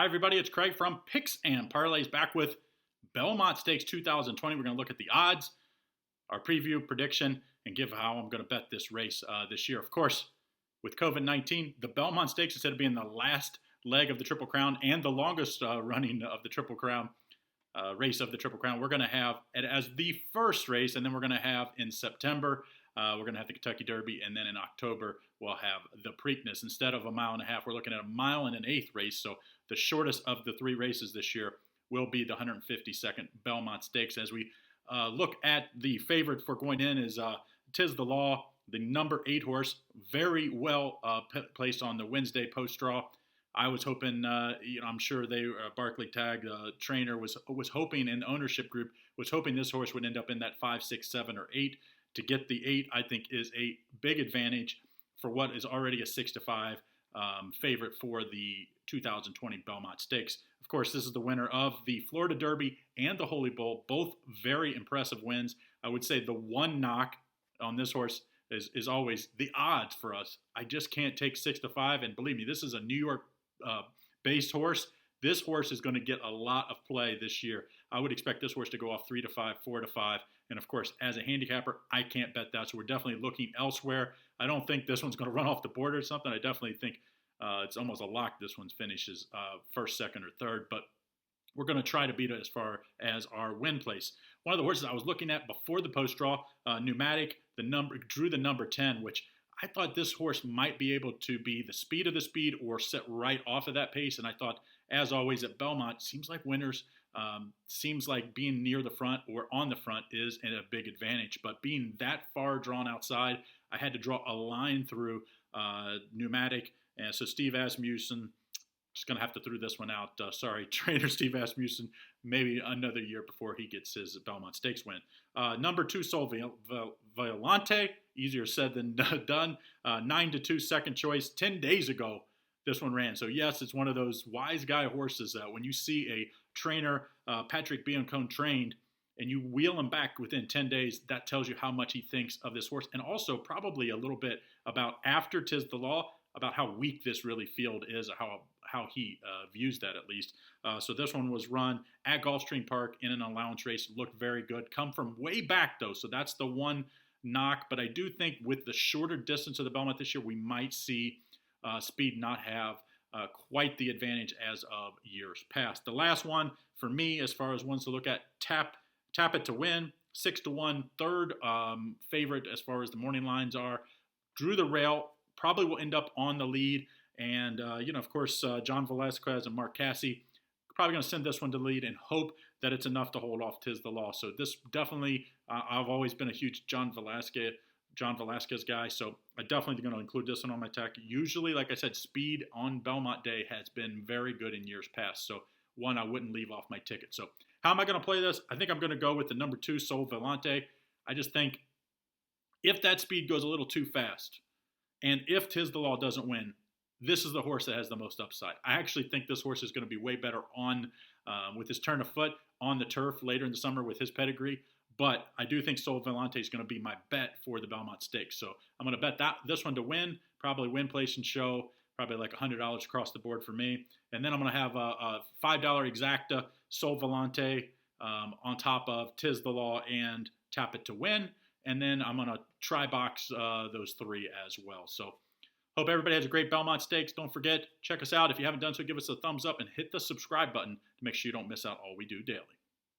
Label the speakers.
Speaker 1: Hi, everybody. It's Craig from Picks and Parlays back with Belmont Stakes 2020. We're going to look at the odds, our preview, prediction, and give how I'm going to bet this race this year. Of course, with COVID-19, the Belmont Stakes, instead of being the last leg of the Triple Crown and the longest running of the Triple Crown, race of the Triple Crown, we're going to have it as the first race, and then we're going to have in September, we're going to have the Kentucky Derby, and then in October, we'll have the Preakness. Instead of a mile and a half, we're looking at a mile and an eighth race, so the shortest of the three races this year will be the 152nd Belmont Stakes. As we look at the favorite for going in is Tiz the Law, the number 8 horse, very well placed on the Wednesday post-draw. I was hoping, I'm sure they Barclay Tag trainer was hoping, and the ownership group was hoping this horse would end up in that 5, 6, 7, or 8. To get the 8, I think, is a big advantage for what is already a 6-5 favorite for the 2020 Belmont Stakes. Of course, this is the winner of the Florida Derby and the Holy Bull, both very impressive wins. I would say the one knock on this horse is always the odds for us. I just can't take 6-5, and believe me, this is a New York based horse. This horse is going to get a lot of play this year. I would expect this horse to go off 3-5, 4-5. And of course, as a handicapper, I can't bet that. So we're definitely looking elsewhere. I don't think this one's going to run off the board or something. I definitely think it's almost a lock this one finishes first, second, or third. But we're going to try to beat it as far as our win place. One of the horses I was looking at before the post-draw, Pneumatic, drew the number 10, which I thought this horse might be able to be the speed of the speed or set right off of that pace. And I thought, as always at Belmont, seems like winners, seems like being near the front or on the front is a big advantage. But being that far drawn outside, I had to draw a line through Pneumatic. And so Steve Asmussen, just going to have to throw this one out. Sorry, trainer Steve Asmussen, maybe another year before he gets his Belmont Stakes win. Number 2, Sol Volante, easier said than done. 9-2 second choice. 10 days ago, this one ran. So yes, it's one of those wise guy horses that when you see a trainer, Patrick Biancone trained, and you wheel him back within 10 days, that tells you how much he thinks of this horse. And also probably a little bit about after Tiz the Law, about how weak this really field is, how he views that at least. So this one was run at Gulfstream Park in an allowance race. Looked very good. Come from way back, though, so that's the one knock. But I do think with the shorter distance of the Belmont this year, we might see speed not have quite the advantage as of years past. The last one for me, as far as ones to look at, Tap It to Win, 6-1, third favorite as far as the morning lines are. Drew the rail, probably will end up on the lead. And, of course, John Velasquez and Mark Casse probably going to send this one to lead and hope that it's enough to hold off Tiz the Law. So this definitely, I've always been a huge John Velasquez guy, so I definitely going to include this one on my deck. Usually, like I said, speed on Belmont Day has been very good in years past, so one I wouldn't leave off my ticket. So how am I going to play this? I think I'm going to go with the number 2, Sol Volante. I just think if that speed goes a little too fast, and if Tiz the Law doesn't win, this is the horse that has the most upside. I actually think this horse is going to be way better on with his turn of foot on the turf later in the summer with his pedigree. But I do think Sol Volante is going to be my bet for the Belmont Stakes. So I'm going to bet this one to win, probably win, place, and show, probably like $100 across the board for me. And then I'm going to have a $5 Exacta, Sol Volante on top of Tiz the Law and Tap It to Win. And then I'm going to try box those 3 as well. So hope everybody has a great Belmont Stakes. Don't forget, check us out. If you haven't done so, give us a thumbs up and hit the subscribe button to make sure you don't miss out all we do daily.